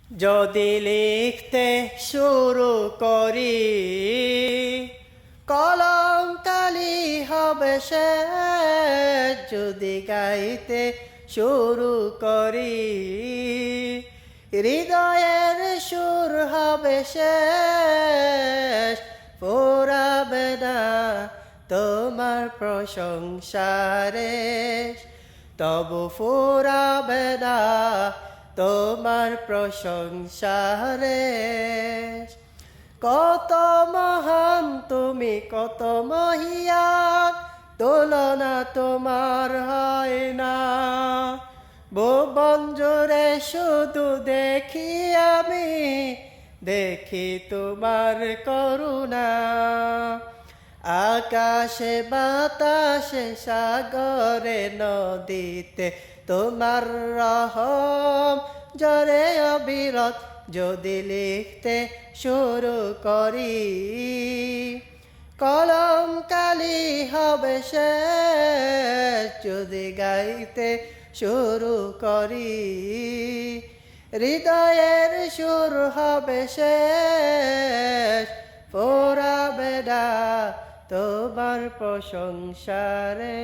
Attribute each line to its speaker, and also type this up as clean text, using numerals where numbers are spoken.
Speaker 1: যদি লিখতে শুরু করি কলম কালি হবে শেষ, যদি গাইতে শুরু করি হৃদয়ের সুর হবে শেষ, ফুরাবে না তোমার প্রশংসারে, তবু ফুরাবে না তোমার প্রশংসারে। কত মহান তুমি, কত মহিয়ান, তুলনা তোমার হয় না। ভুবন জুড়ে শুধু দেখি আমি, দেখি তোমার করুণা। আকাশে বাতাসে সাগরে নদীতে তোমার রহম ঝরে অবিরত, যদি লিখতে শুরু করি কলম কালি হবে শেষ, যদি গাইতে শুরু করি হৃদয়ের সুর হবে শেষ, ফুরাবে না তোমার প্রশংসারে।